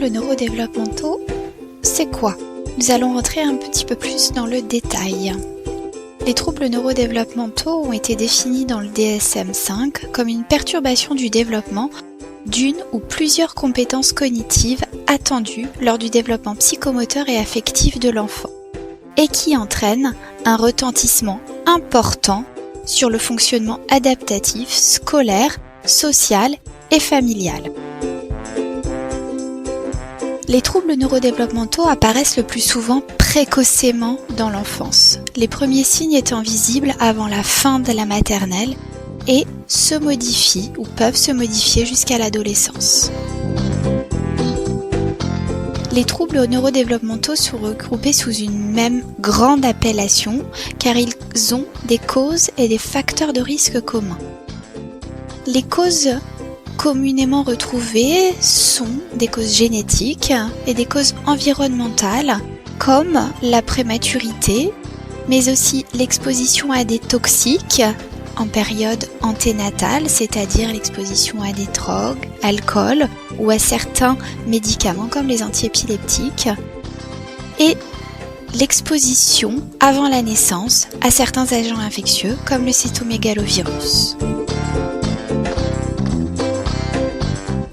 troubles neurodéveloppementaux, c'est quoi? Nous allons rentrer un petit peu plus dans le détail. Les troubles neurodéveloppementaux ont été définis dans le DSM-5 comme une perturbation du développement d'une ou plusieurs compétences cognitives attendues lors du développement psychomoteur et affectif de l'enfant, et qui entraîne un retentissement important sur le fonctionnement adaptatif, scolaire, social et familial. Les troubles neurodéveloppementaux apparaissent le plus souvent précocement dans l'enfance, les premiers signes étant visibles avant la fin de la maternelle et se modifient ou peuvent se modifier jusqu'à l'adolescence. Les troubles neurodéveloppementaux sont regroupés sous une même grande appellation car ils ont des causes et des facteurs de risque communs. Les causes communément retrouvées sont des causes génétiques et des causes environnementales comme la prématurité, mais aussi l'exposition à des toxiques en période anténatale, c'est-à-dire l'exposition à des drogues, alcool ou à certains médicaments comme les antiépileptiques, et l'exposition avant la naissance à certains agents infectieux comme le cytomégalovirus.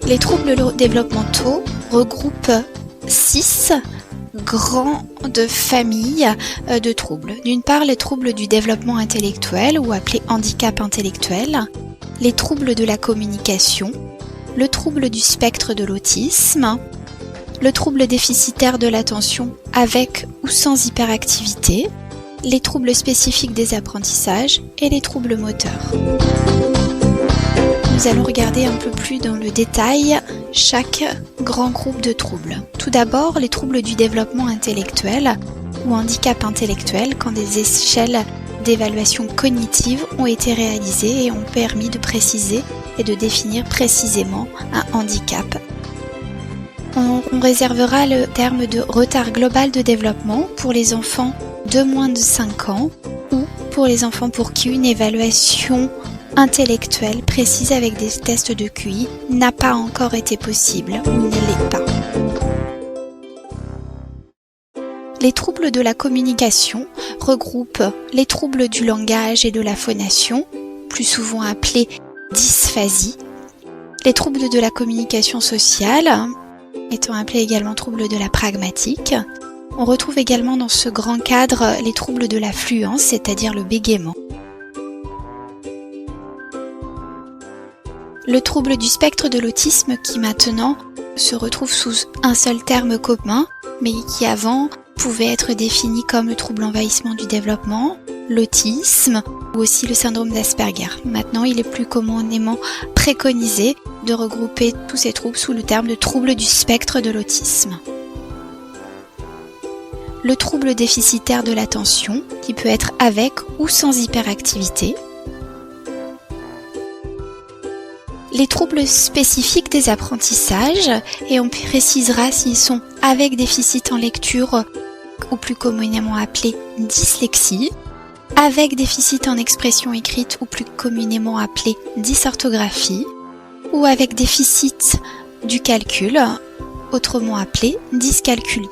Les troubles développementaux regroupent 6 grandes familles de troubles. D'une part, les troubles du développement intellectuel ou appelés handicap intellectuel, les troubles de la communication, le trouble du spectre de l'autisme, le trouble déficitaire de l'attention avec ou sans hyperactivité, les troubles spécifiques des apprentissages et les troubles moteurs. Nous allons regarder un peu plus dans le détail chaque grand groupe de troubles. Tout d'abord, les troubles du développement intellectuel ou handicap intellectuel, quand des échelles d'évaluation cognitive ont été réalisées et ont permis de préciser et de définir précisément un handicap. On réservera le terme de retard global de développement pour les enfants de moins de 5 ans ou pour les enfants pour qui une évaluation intellectuelle précise avec des tests de QI n'a pas encore été possible ou ne l'est pas. Les troubles de la communication regroupent les troubles du langage et de la phonation, plus souvent appelés dysphasie, les troubles de la communication sociale, étant appelés également troubles de la pragmatique. On retrouve également dans ce grand cadre les troubles de la fluence, c'est-à-dire le bégaiement. Le trouble du spectre de l'autisme qui maintenant se retrouve sous un seul terme commun, mais qui avant pouvait être défini comme le trouble envahissement du développement, l'autisme ou aussi le syndrome d'Asperger. Maintenant, il est plus communément préconisé de regrouper tous ces troubles sous le terme de trouble du spectre de l'autisme. Le trouble déficitaire de l'attention, qui peut être avec ou sans hyperactivité. Les troubles spécifiques des apprentissages, et on précisera s'ils sont avec déficit en lecture, ou plus communément appelé dyslexie, avec déficit en expression écrite, ou plus communément appelé dysorthographie, ou avec déficit du calcul, autrement appelé dyscalculie.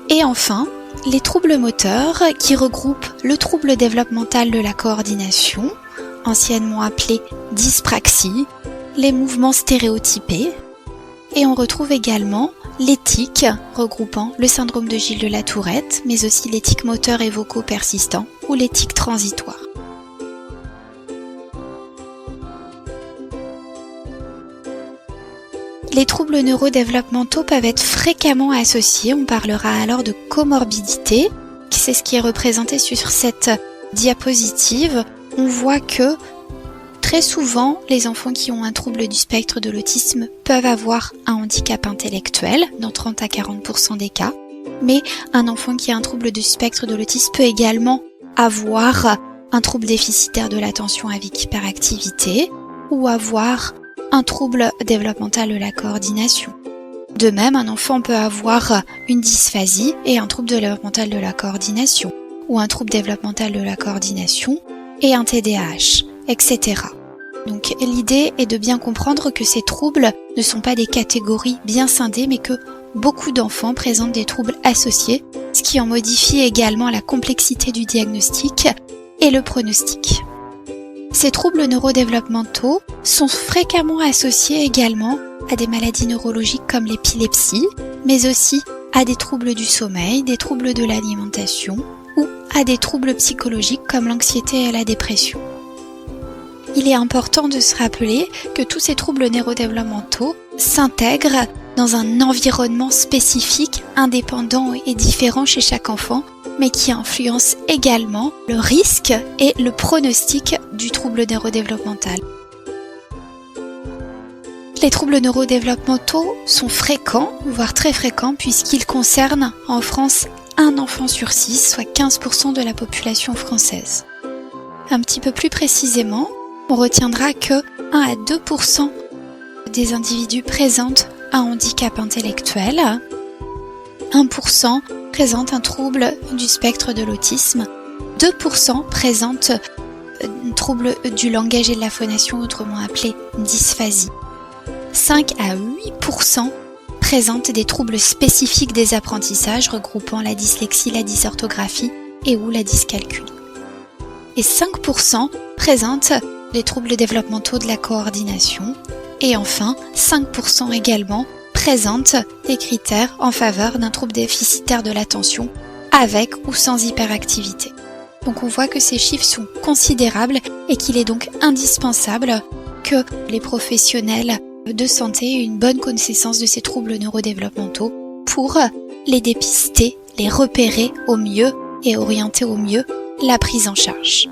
Et enfin, les troubles moteurs qui regroupent le trouble développemental de la coordination, anciennement appelé dyspraxie, les mouvements stéréotypés, et on retrouve également les tics regroupant le syndrome de Gilles de la Tourette, mais aussi les tics moteurs et vocaux persistants ou les tics transitoires. Les troubles neurodéveloppementaux peuvent être fréquemment associés, on parlera alors de comorbidité, c'est ce qui est représenté sur cette diapositive. On voit que très souvent, les enfants qui ont un trouble du spectre de l'autisme peuvent avoir un handicap intellectuel, dans 30 à 40% des cas, mais un enfant qui a un trouble du spectre de l'autisme peut également avoir un trouble déficitaire de l'attention avec hyperactivité ou avoir un trouble développemental de la coordination. De même, un enfant peut avoir une dysphasie et un trouble développemental de la coordination, ou un trouble développemental de la coordination et un TDAH, etc. Donc l'idée est de bien comprendre que ces troubles ne sont pas des catégories bien scindées, mais que beaucoup d'enfants présentent des troubles associés, ce qui en modifie également la complexité du diagnostic et le pronostic. Ces troubles neurodéveloppementaux sont fréquemment associés également à des maladies neurologiques comme l'épilepsie, mais aussi à des troubles du sommeil, des troubles de l'alimentation ou à des troubles psychologiques comme l'anxiété et la dépression. Il est important de se rappeler que tous ces troubles neurodéveloppementaux s'intègrent dans un environnement spécifique, indépendant et différent chez chaque enfant, mais qui influence également le risque et le pronostic du trouble neurodéveloppemental. Les troubles neurodéveloppementaux sont fréquents, voire très fréquents, puisqu'ils concernent en France un enfant sur 6, soit 15% de la population française. Un petit peu plus précisément, on retiendra que 1 à 2% des individus présentent un handicap intellectuel, 1% présentent un trouble du spectre de l'autisme, 2% présentent un trouble du langage et de la phonation, autrement appelé dysphasie. 5 à 8% présentent des troubles spécifiques des apprentissages regroupant la dyslexie, la dysorthographie et ou la dyscalculie. Et 5% présentent des troubles développementaux de la coordination. Et enfin, 5% également présentent des critères en faveur d'un trouble déficitaire de l'attention avec ou sans hyperactivité. Donc on voit que ces chiffres sont considérables et qu'il est donc indispensable que les professionnels de santé aient une bonne connaissance de ces troubles neurodéveloppementaux pour les dépister, les repérer au mieux et orienter au mieux la prise en charge.